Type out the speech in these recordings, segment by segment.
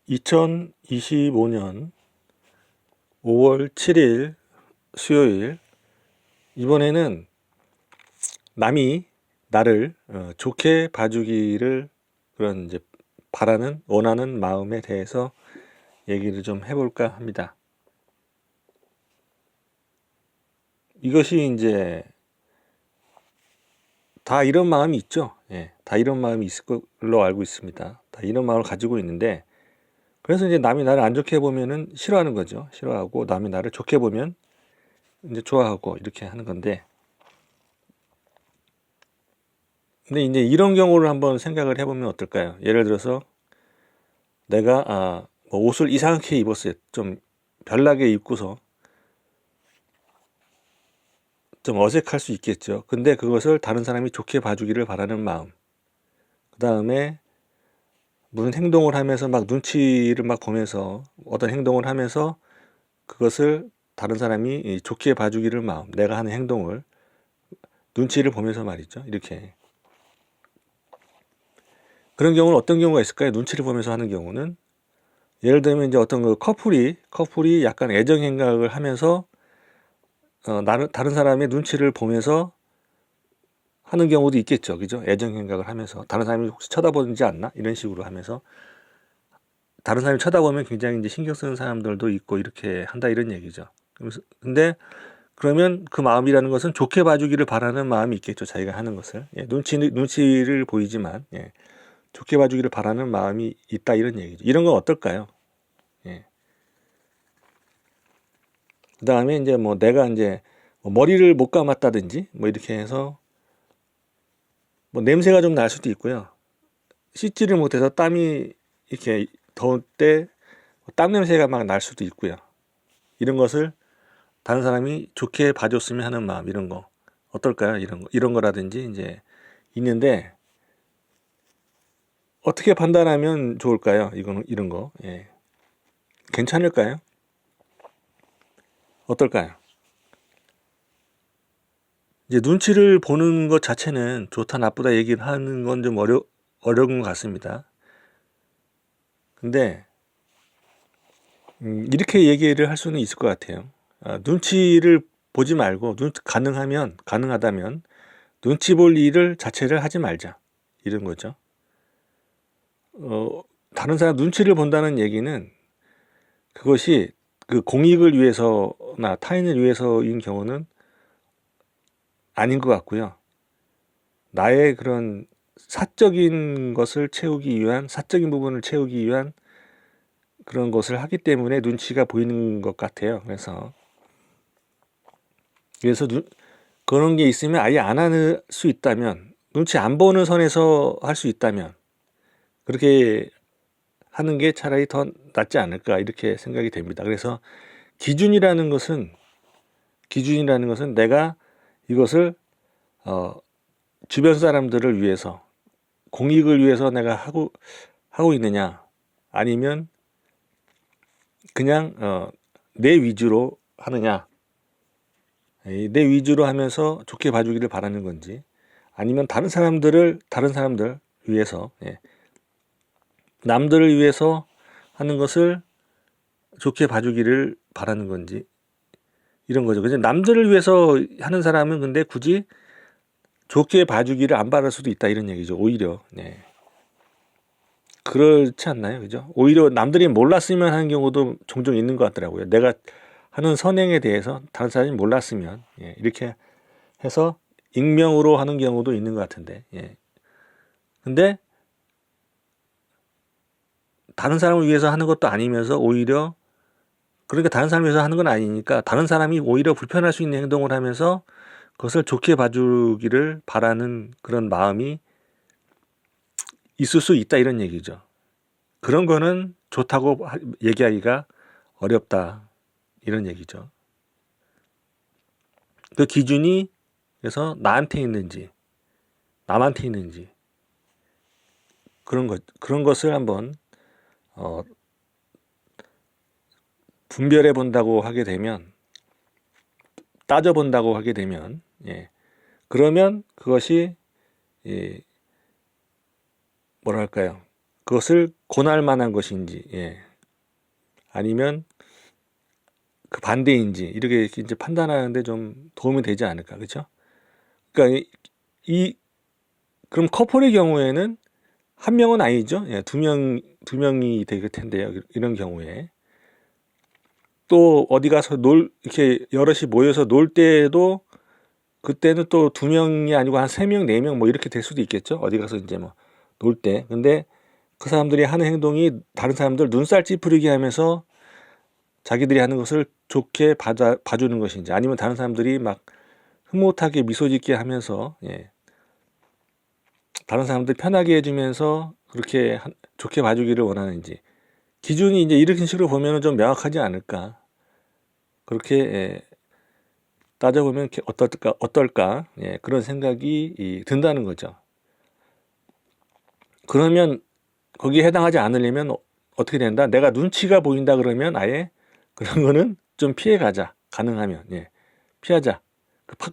2025년 5월 7일 수요일, 이번에는 남이 나를 좋게 봐주기를 그런 이제 바라는, 원하는 마음에 대해서 얘기를 좀 해볼까 합니다. 이것이 이제 다 이런 마음이 있죠. 예, 다 이런 마음이 있을 걸로 알고 있습니다. 다 이런 마음을 가지고 있는데, 그래서 이제 남이 나를 안 좋게 보면은 싫어하는 거죠. 싫어하고, 남이 나를 좋게 보면 이제 좋아하고, 이렇게 하는 건데, 근데 이제 이런 경우를 한번 생각을 해보면 어떨까요? 예를 들어서 내가 뭐 옷을 이상하게 입었어요. 좀 별나게 입고서 좀 어색할 수 있겠죠. 근데 그것을 다른 사람이 좋게 봐주기를 바라는 마음. 그 다음에 무슨 행동을 하면서 막 눈치를 막 보면서 어떤 행동을 하면서 그것을 다른 사람이 좋게 봐주기를 마음. 내가 하는 행동을 눈치를 보면서 말이죠. 이렇게. 그런 경우는 어떤 경우가 있을까요? 눈치를 보면서 하는 경우는 예를 들면 이제 어떤 그 커플이 약간 애정 행각을 하면서 나는 다른 사람의 눈치를 보면서 하는 경우도 있겠죠. 그죠? 애정 행각을 하면서 다른 사람이 혹시 쳐다보는지 않나? 이런 식으로 하면서 다른 사람이 쳐다보면 굉장히 이제 신경 쓰는 사람들도 있고 이렇게 한다 이런 얘기죠. 근데 그러면 그 마음이라는 것은 좋게 봐주기를 바라는 마음이 있겠죠. 자기가 하는 것을. 예, 눈치를 보이지만, 예, 좋게 봐주기를 바라는 마음이 있다 이런 얘기죠. 이런 건 어떨까요? 예. 그 다음에 이제 뭐 내가 이제 뭐 머리를 못 감았다든지 뭐 이렇게 해서 뭐 냄새가 좀 날 수도 있고요. 씻지를 못해서 땀이 이렇게 더울 때 땀 냄새가 막 날 수도 있고요. 이런 것을 다른 사람이 좋게 봐줬으면 하는 마음, 이런 거 어떨까요? 이런 거라든지 이제 있는데 어떻게 판단하면 좋을까요? 이런 거. 예. 괜찮을까요? 어떨까요? 이제 눈치를 보는 것 자체는 좋다 나쁘다 얘기를 하는 건 좀 어려운 것 같습니다. 근데 이렇게 얘기를 할 수는 있을 것 같아요. 눈치를 보지 말고 가능하다면 눈치 볼 일을 자체를 하지 말자, 이런 거죠. 다른 사람 눈치를 본다는 얘기는 그것이 그 공익을 위해서나 타인을 위해서인 경우는 아닌 것 같고요. 나의 그런 사적인 부분을 채우기 위한 그런 것을 하기 때문에 눈치가 보이는 것 같아요. 그래서 그런 게 있으면 아예 안 할 수 있다면, 눈치 안 보는 선에서 할 수 있다면 그렇게 하는 게 차라리 더 낫지 않을까, 이렇게 생각이 됩니다. 그래서 기준이라는 것은 내가 이것을 주변 사람들을 위해서, 공익을 위해서 내가 하고 있느냐, 아니면 그냥 내 위주로 하느냐, 내 위주로 하면서 좋게 봐주기를 바라는 건지, 아니면 다른 사람들 위해서, 예, 남들을 위해서 하는 것을 좋게 봐주기를 바라는 건지, 이런 거죠. 그래서 남들을 위해서 하는 사람은 근데 굳이 좋게 봐주기를 안 바랄 수도 있다, 이런 얘기죠. 오히려. 네. 그렇지 않나요? 그죠? 오히려 남들이 몰랐으면 하는 경우도 종종 있는 것 같더라고요. 내가 하는 선행에 대해서 다른 사람이 몰랐으면, 예, 이렇게 해서 익명으로 하는 경우도 있는 것 같은데, 예. 근데 다른 사람을 위해서 하는 것도 아니면서 오히려, 그러니까 다른 사람을 위해서 하는 건 아니니까 다른 사람이 오히려 불편할 수 있는 행동을 하면서 그것을 좋게 봐주기를 바라는 그런 마음이 있을 수 있다, 이런 얘기죠. 그런 거는 좋다고 얘기하기가 어렵다, 이런 얘기죠. 그 기준이 그래서 나한테 있는지 남한테 있는지 그런 것을 한번 어, 분별해 본다고 하게 되면, 따져 본다고 하게 되면, 예, 그러면 그것이, 예, 뭐랄까요, 그것을 권할 만한 것인지, 예. 아니면 그 반대인지 이렇게 이제 판단하는데 좀 도움이 되지 않을까, 그렇죠? 그러니까 그럼 커플의 경우에는 한 명은 아니죠. 예, 두 명이 될 텐데요. 이런 경우에 또 어디 가서 이렇게 여럿이 모여서 놀 때도 그때는 또 두 명이 아니고 한 세 명, 네 명 뭐 이렇게 될 수도 있겠죠. 어디 가서 이제 뭐 놀 때. 근데 그 사람들이 하는 행동이 다른 사람들 눈살 찌푸리게 하면서 자기들이 하는 것을 좋게 봐주는 것인지, 아니면 다른 사람들이 막 흐뭇하게 미소 짓게 하면서, 예, 다른 사람들 편하게 해주면서 그렇게 좋게 봐주기를 원하는지, 기준이 이제 이런 식으로 보면은 좀 명확하지 않을까. 그렇게, 예, 따져보면 어떨까, 예, 그런 생각이 든다는 거죠. 그러면 거기에 해당하지 않으려면 어떻게 된다? 내가 눈치가 보인다 그러면 아예 그런 거는 좀 피해 가자. 가능하면, 예, 피하자.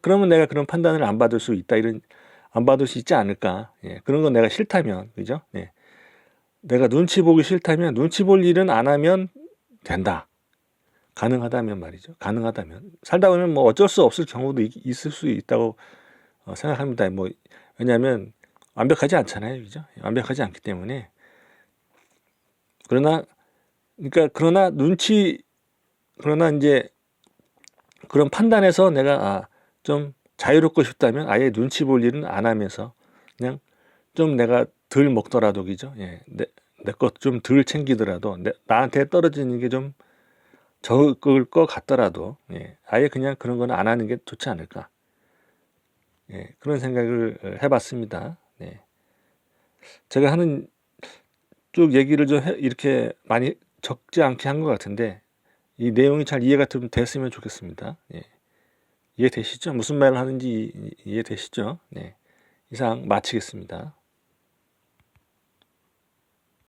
그러면 내가 그런 판단을 안 받을 수 있다. 안 받을 수 있지 않을까. 예, 그런 건 내가 싫다면, 그죠? 예. 내가 눈치 보기 싫다면 눈치 볼 일은 안 하면 된다. 가능하다면 말이죠. 가능하다면. 살다 보면 뭐 어쩔 수 없을 경우도 있을 수 있다고 생각합니다. 뭐, 왜냐하면 완벽하지 않잖아요. 그죠? 완벽하지 않기 때문에. 그러나 그러나 이제 그런 판단에서 내가 좀 자유롭고 싶다면 아예 눈치 볼 일은 안 하면서 그냥 좀 내가 덜 먹더라도, 그죠? 예, 내 것 좀 덜 챙기더라도, 나한테 떨어지는 게 좀 적을 것 같더라도, 예, 아예 그냥 그런 건 안 하는 게 좋지 않을까. 예, 그런 생각을 해봤습니다. 네. 제가 하는 쭉 얘기를 좀 이렇게 많이 적지 않게 한 것 같은데, 이 내용이 잘 이해가 좀 됐으면 좋겠습니다. 예. 이해되시죠? 무슨 말을 하는지 이해되시죠? 네. 이상 마치겠습니다.